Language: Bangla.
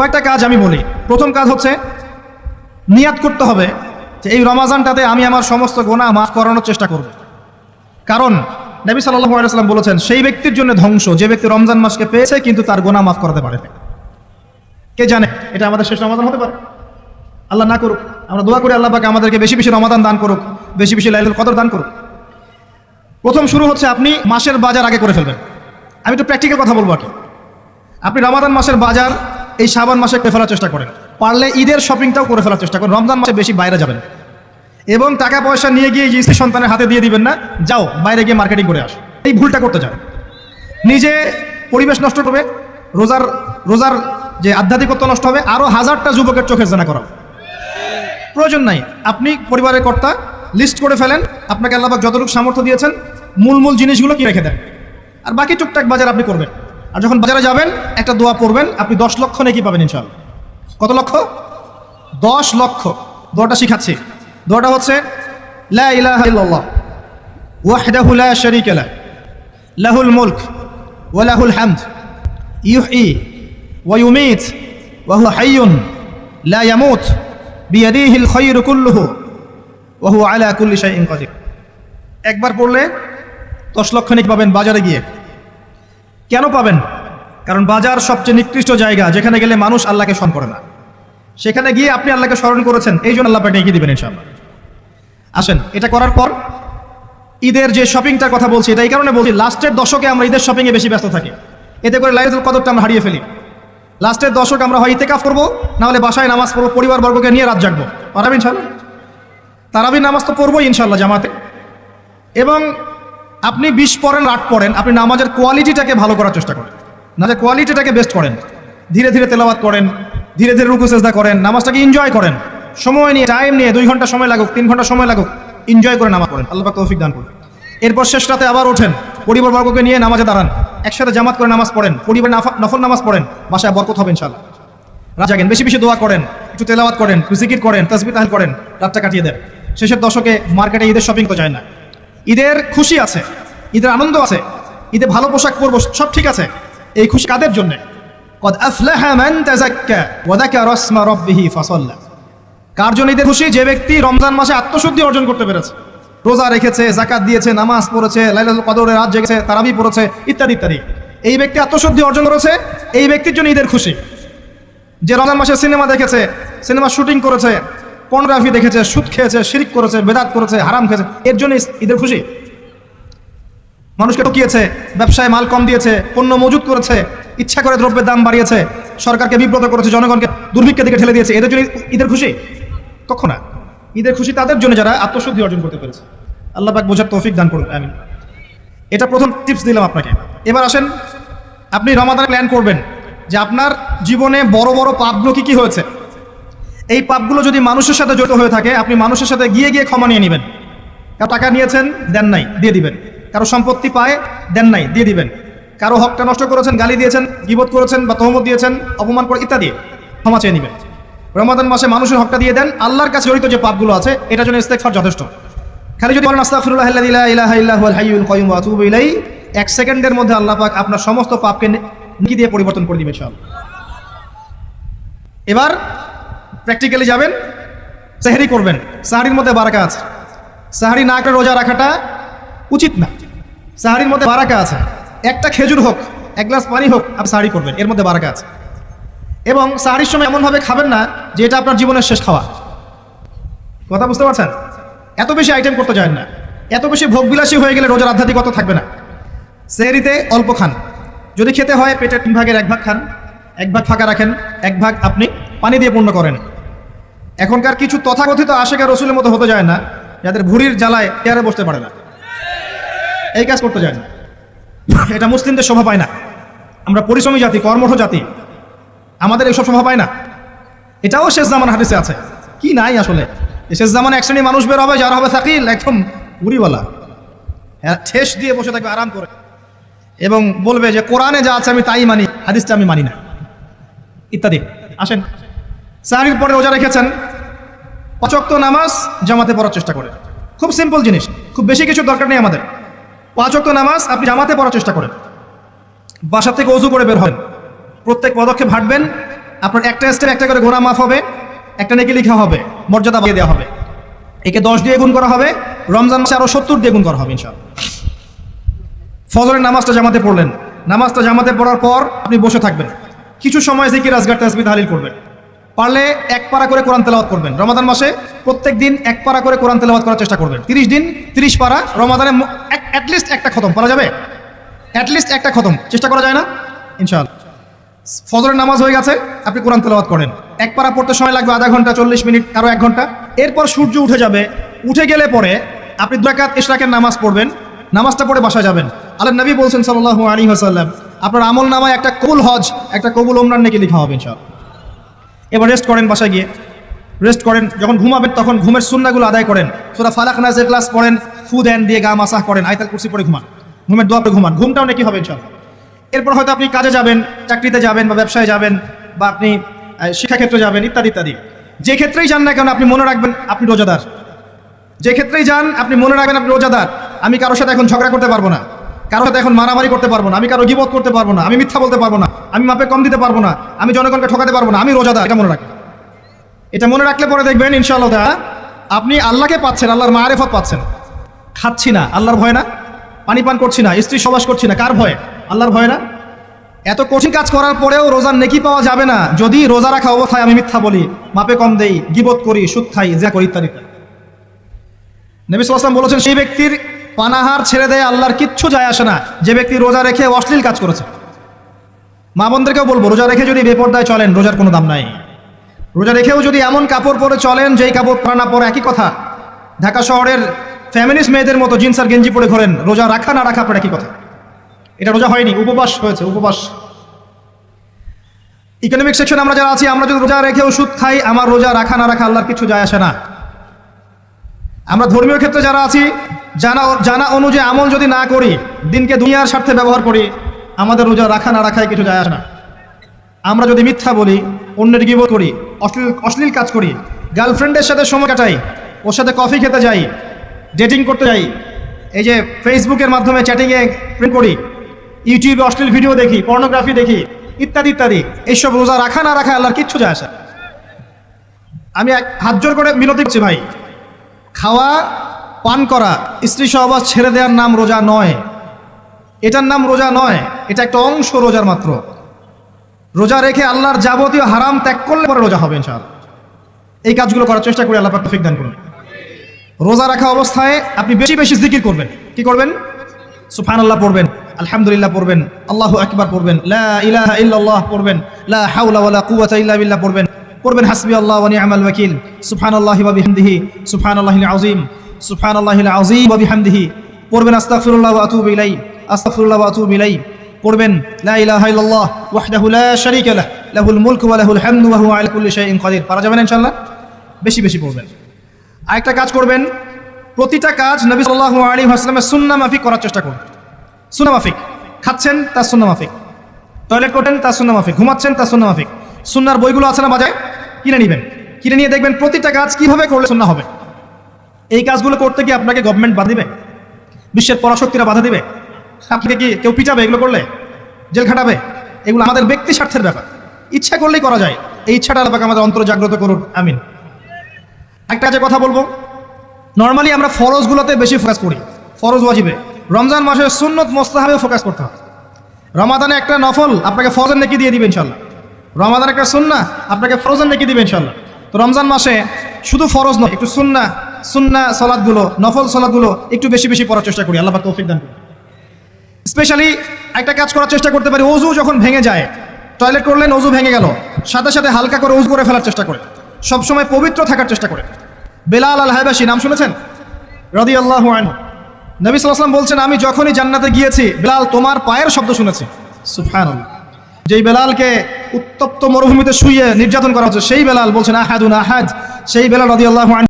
কয়েকটা কাজ আমি বলি। প্রথম কাজ হচ্ছে নিয়াত করতে হবে যে এই রমাজানটাতে আমি আমার সমস্ত গুনাহ মাফ করানোর চেষ্টা করব। কারণ নবী সাল্লাল্লাহু আলাইহি ওয়াসাল্লাম বলেছেন, সেই ব্যক্তির জন্য ধ্বংস যে ব্যক্তি রমজান মাসকে পেয়েছে কিন্তু তার গুনাহ মাফ করতে পারে না। কে জানে এটা আমাদের শেষ রমাজান হতে পারে? আল্লাহ না করুক। আমরা দোয়া করি আল্লাহ পাক আমাদেরকে বেশি বেশি রমাদান দান করুক, বেশি বেশি লাইলাতুল কদর দান করুক। প্রথম শুরু হচ্ছে আপনি মাসের বাজার আগে করে ফেলবেন। আমি একটু প্র্যাকটিক্যাল কথা বলবো আর কি। আপনি রমাদান মাসের বাজার এই শাবান মাসে করে ফেলার চেষ্টা করেন, পারলে ঈদের শপিংটাও করে ফেলার চেষ্টা করেন। রমজান মাসে বেশি বাইরে যাবেন এবং টাকা পয়সা নিয়ে গিয়ে স্ত্রী সন্তানের হাতে দিয়ে দিবেন না, যাও বাইরে গিয়ে মার্কেটিং করে আস। এই ভুলটা করতে চান, নিজে পরিবেশ নষ্ট হবে, রোজার যে আধ্যাত্মিকত্ব নষ্ট হবে, আরও হাজারটা যুবকের চোখে জানা করা প্রয়োজন নাই। আপনি পরিবারের কর্তা, লিস্ট করে ফেলেন, আপনাকে আল্লাহ পাক যতটুকু সামর্থ্য দিয়েছেন মূল জিনিসগুলো কি রেখে দেন, আর বাকি টুকটাক বাজার আপনি করবেন। আর যখন বাজারে যাবেন একটা দোয়া পড়বেন, আপনি 10 লক্ষ নেকি পাবেন ইনশাআল্লাহ। কত লক্ষ? 10 লক্ষ। দোয়াটা শিখাচ্ছি। দোয়াটা হচ্ছে লা ইলাহা ইল্লাল্লাহ ওয়াহদাহু লা শারীকা লাহু লাহুল মুলক ওয়া লাহুল হামদ ইউহয়ী ওয়া ইউমীত ওয়া হুয়া হাইয়্যুন লা ইয়ামুত বিয়াদিহিল খায়রু কুল্লুহু ওয়া হুয়া আলা কুল্লি শাইইন কাদির। একবার পড়লে 10 লক্ষ নেকি পাবেন বাজারে গিয়ে। কেন পাবেন? কারণ বাজার সবচেয়ে নিকৃষ্ট জায়গা, যেখানে গেলে মানুষ আল্লাহকে স্মরণ করে না। সেখানে গিয়ে আপনি আল্লাহকে স্মরণ করেছেন, এই জন্য আল্লাহ পাঠিয়ে দিবেন ইনশাআল্লাহ। আসেন, এটা করার পর ঈদের যে শপিংটার কথা বলছি, এটা এই কারণে বলছি, লাস্টের দশকে আমরা ঈদের শপিংয়ে বেশি ব্যস্ত থাকি, এতে করে লাইলাতুল কদরটা আমরা হারিয়ে ফেলি। লাস্টের দশক আমরা হয় ইতিকাফ করবো, না হলে বাসায় নামাজ পড়বো, পরিবারবর্গকে নিয়ে রাত জাগবো। পারবেন ইনশাআল্লাহ? তারাবির নামাজ তো পড়বোই ইনশাআল্লাহ জামাতে। এবং আপনি 20 পড়েন 8 পড়েন, আপনি নামাজের কোয়ালিটিটাকে ভালো করার চেষ্টা করেন, নামাজের কোয়ালিটিটাকে বেস্ট করেন। ধীরে ধীরে তেলাওয়াত করেন, ধীরে ধীরে রুকু সেজদা করেন, নামাজটাকে এনজয় করেন, সময় নিয়ে, টাইম নিয়ে, 2 ঘন্টা সময় লাগুক, 3 ঘন্টা সময় লাগুক, এনজয় করে নামাজ পড়েন। আল্লাহ পাক তৌফিক দান করুন। এরপর শেষ রাতে আবার ওঠেন, পরিবারবর্গকে নিয়ে নামাজে দাঁড়ান, একসাথে জামাত করে নামাজ পড়েন, পরিবার নফল নামাজ পড়েন, বাসায় বরকত হবে ইনশাআল্লাহ। রাত জাগেন, বেশি বেশি দোয়া করেন, একটু তেলাওয়াত করেন, একটু জিকির করেন, তাসবিহ তাহলিল করেন, রাতটা কাটিয়ে দেন। শেষের দশকে মার্কেটে ঈদের শপিং তো যায় না। ঈদের খুশি আছে, ঈদের আনন্দ আছে, ঈদে ভালো পোশাক পরবো, সব ঠিক আছে। এই খুশি কাদের জন্য? কদ আফলাহা মান তাযাক্কা ওয়া যাকারা ইসমা রাব্বিহি ফাসাল্লা। কার জন্য ঈদের খুশি? যে ব্যক্তি রমজান মাসে আত্মশুদ্ধি অর্জন করতে পেরেছে, রোজা রেখেছে, যাকাত দিয়েছে, নামাজ পড়েছে, লাইলাতুল কদরে রাত জেগেছে, তারাবি পড়েছে, ইত্যাদি ইত্যাদি। এই ব্যক্তি আত্মশুদ্ধি অর্জন করেছে, এই ব্যক্তির জন্য ঈদের খুশি। যে রমজান মাসে সিনেমা দেখেছে, সিনেমা শুটিং করেছে, পর্নোগ্রাফি দেখেছে, সুদ খেয়েছে, শিরক করেছে, বেদাত করেছে, হারাম খেয়েছে, এর জন্য ঈদের খুশি। মানুষকে ঠকিয়েছে, ব্যবসায় মাল কম দিয়েছে, পণ্য মজুত করেছে, ইচ্ছা করে দ্রব্যের দাম বাড়িয়েছে, সরকারকে বিব্রত করেছে, জনগণকে দুর্ভিক্ষের দিকে ঠেলে দিয়েছে, এদের জন্য ঈদের খুশি? কখন না। ঈদের খুশি তাদের জন্য যারা আত্মশুদ্ধি অর্জন করতে পেরেছে। আল্লাহ পাক বোঝার তৌফিক দান করুন, আমিন। এটা প্রথম টিপস দিলাম আপনাকে। এবার আসেন, আপনি রমাদানে প্ল্যান করবেন যে আপনার জীবনে বড় বড় পাপগুলো কি কি হয়েছে। এই পাপগুলো যদি মানুষের সাথে জড়িত হয়ে থাকে, আপনি মানুষের সাথে গিয়ে গিয়ে ক্ষমা নিয়ে নেবেন। কারো টাকা নিয়েছেন, দেন নাই, দিয়ে দিবেন। কারো সম্পত্তি পায়, দেন নাই, দিয়ে দিবেন। কারো হকটা নষ্ট করেছেন, গালি দিয়েছেন, গীবত করেছেন বা তহমত দিয়েছেন, অপমান করে ইত্যাদি, ক্ষমা চেয়ে নেবেন। রমাদান মাসে মানুষের হকটা দিয়ে দেন। আল্লাহর কাছে জড়িত যে পাপগুলো আছে, এটার জন্য ইস্তেগফার যথেষ্ট। খালি যদি বলেন আস্তাগফিরুল্লাহাল্লাযী লা ইলাহা ইল্লা হুয়াল হাইয়ুল কাইয়্যুম ওয়া আতুবু ইলাইহি, 1 সেকেন্ডের মধ্যে আল্লাহ পাক আপনার সমস্ত পাপকে নেকি দিয়ে পরিবর্তন করে দিবেন ইনশাআল্লাহ। এবার প্র্যাকটিক্যালি যাবেন, সেহরি করবেন। সাহরির মধ্যে বারাকা আছে। সাহরি না করে রোজা রাখাটা উচিত না। সাহরির মধ্যে বারাকা আছে। একটা খেজুর হোক, 1 গ্লাস পানি হোক, আপনি সাহরি করবেন, এর মধ্যে বারাকা আছে। এবং সাহরির সময় এমনভাবে খাবেন না যে এটা আপনার জীবনের শেষ খাওয়া। কথা বুঝতে পারছেন? এত বেশি আইটেম করতে যায় না, এত বেশি ভোগবিলাসী হয়ে গেলে রোজার আধ্যাত্মিকতা থাকবে না। সেহরিতে অল্প খান, যদি খেতে হয় পেটের 3 ভাগের 1 ভাগ খান, 1 ভাগ ফাঁকা রাখেন, 1 ভাগ আপনি পানি দিয়ে পূর্ণ করেন। এখনকার কিছু তথাকথিত আশেখে রসুলের মতো হতে যায় না, যাদের ভুঁড়ির জ্বালায় চেয়ারে বসতে পারে না, এই কাজ করতে যায় না। এটা মুসলিমদের শোভা পায় না। আমরা পরিশ্রমী জাতি, কর্মঠ জাতি, আমাদের এইসব শোভা পায় না। এটাও শেষ জামান হাদিসে আছে। কি নাই আসলে, শেষ জামানে এক শ্রেণী মানুষ বের হবে যারা হবে সাকিল, একদম বুড়িওয়ালা, ঠেস দিয়ে বসে থাকবে আরাম করে, এবং বলবে যে কোরআনে যা আছে আমি তাই মানি, হাদিসটা আমি মানি না, ইত্যাদি। আসেন, সাহরির পরে রোজা রেখেছেন, 5 ওয়াক্ত নামাজ জামাতে পড়ার চেষ্টা করেন। খুব সিম্পল জিনিস, খুব বেশি কিছু দরকার নেই আমাদের। 5 ওয়াক্ত নামাজ আপনি জামাতে পড়ার চেষ্টা করেন। বাসা থেকে ওযু করে বের হন, প্রত্যেক পদক্ষেপ হাঁটবেন, আপনার একটা স্টেপ একটা করে গোনা মাফ হবে, একটা নেকি লেখা হবে, মর্যাদা বাড়িয়ে দেওয়া হবে। একে 10 দিয়ে গুণ করা হবে, রমজান মাসে আরো 70 দিয়ে গুণ করা হবে ইনশাআল্লাহ। ফজরের নামাজটা জামাতে পড়লেন, নামাজটা জামাতে পড়ার পর আপনি বসে থাকবেন, কিছু সময় জিকির আজগার তাসবিহ তাহলিল করবেন। পারলে 1 পারা করে কোরআন তেলাওয়াত করবেন। রমাদান মাসে প্রত্যেক দিন 1 পারা করে কোরআন তেলাওয়াত করার চেষ্টা করবেন। 30 দিন 30 পারা, রমাদানে অ্যাটলিস্ট একটা খতম করা যাবে, অ্যাটলিস্ট একটা খতম চেষ্টা করা যায় না ইনশাআল্লাহ। ফজরের নামাজ হয়ে গেছে, আপনি কোরআন তেলাওয়াত করেন। 1 পারা পড়তে সময় লাগবে আধা ঘন্টা, 40 মিনিট, আরও 1 ঘন্টা। এরপর সূর্য উঠে যাবে, উঠে গেলে পরে আপনি 2 রাকাত ইশরাকের নামাজ পড়বেন, নামাজটা পড়ে বাসায় যাবেন। আল্লাহর নবী বলছেন সাল্লাল্লাহু আলাইহি ওয়াসাল্লাম, আপনার আমল নামায় একটা কবুল হজ, একটা কবুল ওমরার নেকি লেখা হবে ইনশাআল্লাহ। এবার রেস্ট করেন, বাসায় গিয়ে রেস্ট করেন। যখন ঘুমাবেন তখন ঘুমের সুন্নাহগুলো আদায় করেন। সূরা ফালাক নাস ইখলাস পড়েন, ফু দেন, দিয়ে গা মাসাহ করেন, আয়াতুল কুরসি পড়ে ঘুমান, ঘুমের দোয়া পড়ে ঘুমান, ঘুমটাও নেকি হবে ইনশাআল্লাহ। এরপর হয়তো আপনি কাজে যাবেন, চাকরিতে যাবেন, বা ব্যবসায় যাবেন, বা আপনি শিক্ষাক্ষেত্রে যাবেন, ইত্যাদি ইত্যাদি। যে ক্ষেত্রেই যান না কেন আপনি মনে রাখবেন আপনি রোজাদার। যে ক্ষেত্রেই যান আপনি মনে রাখবেন আপনি রোজাদার। আমি কারোর সাথে এখন ঝগড়া করতে পারবো না, কারোর সাথে এখন মারামারি করতে পারবো না, আমি কারো গীবত করতে পারবো না, আমি মিথ্যা বলতে পারবো না, আমি মাপে কম দিতে পারবো না, আমি জনগণকে ঠকাতে পারবো না, আমি রোজাদার। এটা মনে রাখবেন। এটা মনে রাখলে পরে দেখবেন ইনশাআল্লাহ আপনি আল্লাহকে পাচ্ছেন, আল্লাহর মারিফত পাচ্ছেন। খাচ্ছি না, আল্লাহর ভয় না। পানি পান করছি না, স্ত্রী সবাস করছি না, কার ভয়? আল্লাহর ভয় না। এত কঠিন কাজ করার পরেও রোজার নেকি পাওয়া যাবে না যদি রোজা রাখা অবস্থায় আমি মিথ্যা বলি, মাপে কম দেই, গীবত করি, সুদ খাই, জেনা করি, ইত্যাদি। নবী সাল্লাল্লাহু আলাইহি ওয়াসাল্লাম বলেছেন, সেই ব্যক্তির পানাহার ছেড়ে দেয় আল্লাহর কিচ্ছু যায় আসে না যে ব্যক্তি রোজা রেখে অশ্লীল কাজ করেছে। মা বোনদেরকেও বলবো, রোজা রেখে যদি বেপরদায় চলেন রোজার কোনো দাম নাই। রোজা রেখেও যদি এমন কাপড় পরে চলেন যেই কাপড় পরা না পরে একই কথা, ঢাকা শহরের ফ্যামিলিস্ট মেয়েদের মতো জিন্স আর গেঞ্জি পরে ঘোরেন, রোজা রাখা না রাখা পরে একই কথা। এটা রোজা হয়নি, উপবাস হয়েছে, উপবাস। ইকোনমিক সেকশন আমরা যারা আছি, আমরা যদি রোজা রেখে ওষুধ খাই, আমার রোজা রাখা না রাখা আল্লাহর কিছু যায় আসে না। আমরা ধর্মীয় ক্ষেত্রে যারা আছি, জানা অনুযায়ী আমল যদি না করি, দিনকে দুনিয়ার স্বার্থে ব্যবহার করি, আমাদের রোজা রাখা না রাখায় কিছু যায় আসে না। আমরা যদি মিথ্যা বলি, অন্যের গীবত করি, অশ্লীল কাজ করি, গার্লফ্রেন্ডের সাথে সময় কাটাই, ওর সাথে কফি খেতে যাই, ডেটিং করতে যাই, এই যে ফেসবুকের মাধ্যমে চ্যাটিংয়ে প্রেম করি, ইউটিউবে অশ্লীল ভিডিও দেখি, পর্নোগ্রাফি দেখি, ইত্যাদি ইত্যাদি, এইসব রোজা রাখা না রাখা আল্লাহর কিচ্ছু যায় আসে। আমি হাত জোর করে মিনতি করছি ভাই, খাওয়া পান করা, স্ত্রী সহবাস ছেড়ে দেওয়ার নাম রোজা নয়, এটার নাম রোজা নয়, এটা একটা অংশ রোজার মাত্র। রোজা রেখে আল্লাহর যাবতীয় হারাম ত্যাগ করলে পরে রোজা হবে ইনশাআল্লাহ। এই কাজগুলো করার চেষ্টা করি, আল্লাহ পাক তৌফিক দান করুন। রোজা রাখা অবস্থায় আপনি বেশি বেশি জিকির করবেন। কি করবেন? সুবহানাল্লাহ পড়বেন, আলহামদুলিল্লাহ পড়বেন, আল্লাহু আকবার পড়বেন, লা ইলাহা ইল্লাল্লাহ পড়বেন, লা হাওলা ওয়ালা কুওয়াতা ইল্লা বিল্লাহ পড়বেন, হাসবিয়াল্লাহু ওয়া নি'মাল ওয়াকিল, সুবহানাল্লাহি ওয়া বিহামদিহি, সুবহানাল্লাহিল আযীম, সুবহানাল্লাহিল আযীম ওয়া বিহামদিহি পড়বেন, আস্তাগফিরুল্লাহ ওয়া আতুবু ইলাইহি, আস্তাগফিরুল্লাহ ওয়া আতুবু ইলাইহি পড়বেন, লা ইলাহা ইল্লাল্লাহ ওয়াহদাহু লা শারীকা লাহু লাহুল মুলকু ওয়া লাহুল হামদু ওয়া হুয়া আলা কুল্লি শাইইন কাদির। পারা যাবে না ইনশাআল্লাহ? বেশি বেশি পড়বেন। আরেকটা কাজ করবেন, প্রতিটা কাজ নবী সাল্লাল্লাহু আলাইহি ওয়াসাল্লামের সুন্নাহ মাফিক করার চেষ্টা করুন। সুন্নাহ মাফিক, খাচ্ছেন তার সুন্নাহ মাফিক, টয়লেট করতেন তার সুন্নাহ মাফিক, ঘুমাচ্ছেন তার সুন্নাহ মাফিক। সুন্নাহর বইগুলো আছে না বাজারে, কিনে নেবেন, কিনে নিয়ে দেখবেন প্রতিটা কাজ কিভাবে করলে সুন্নাহ হবে। এই কাজগুলো করতে কি আপনাকে গভর্নমেন্ট বাধা দিবে? বিশ্বের পরাশক্তিরা বাধা দিবে? আপনাকে কি কেউ পিটাবে এগুলো করলে? জেল খাটাবে? এগুলো আমাদের ব্যক্তি স্বার্থের ব্যাপার, ইচ্ছা করলেই করা যায়। এই ইচ্ছাটা আল্লাহ পাক আমাদের অন্তর জাগ্রত করুন, আমিন। একটা কাজে কথা বলবো, নর্মালি আমরা ফরজগুলোতে বেশি ফোকাস করি, ফরজ ওয়াজিবে। রমজান মাসের সুন্নত মোস্তাহাবে ফোকাস করতে হবে। রমাদানে একটা নফল আপনাকে ফরজের নেকি দিয়ে দিবে ইনশাল্লাহ, রমাদান একটা সুন্নাহ আপনাকে ফরজের নেকি দিবে ইনশাল্লাহ। তো রমজান মাসে শুধু ফরজ নয়, একটু সুন্নাহ সালাতগুলো, নফল সালাতগুলো একটু বেশি বেশি পড়ার চেষ্টা করি, আল্লাহ পাক তৌফিক দান করুন। স্পেশালি একটা কাজ করার চেষ্টা করতে পারি, ওযু যখন ভেঙে যায়, টয়লেট করলেন ওযু ভেঙে গেল, সাথে সাথে হালকা করে ওযু করে ফেলার চেষ্টা করে, সবসময় পবিত্র থাকার চেষ্টা করে। বেলাল আল হাবাশি নাম শুনেছেন? রাদিয়াল্লাহু আনহু। নবী সাল্লাল্লাহু আলাইহি ওয়াসাল্লাম বলছেন, আমি যখনই জান্নাতে গিয়েছি বেলাল তোমার পায়ের শব্দ শুনেছি। সুবহানাল্লাহ। যেই বেলালকে উত্তপ্ত মরুভূমিতে শুইয়ে নির্যাতন করা হচ্ছে সেই বেলাল বলছেন আহাদুন আহাদ, সেই বেলাল রাদিয়াল্লাহু আনহু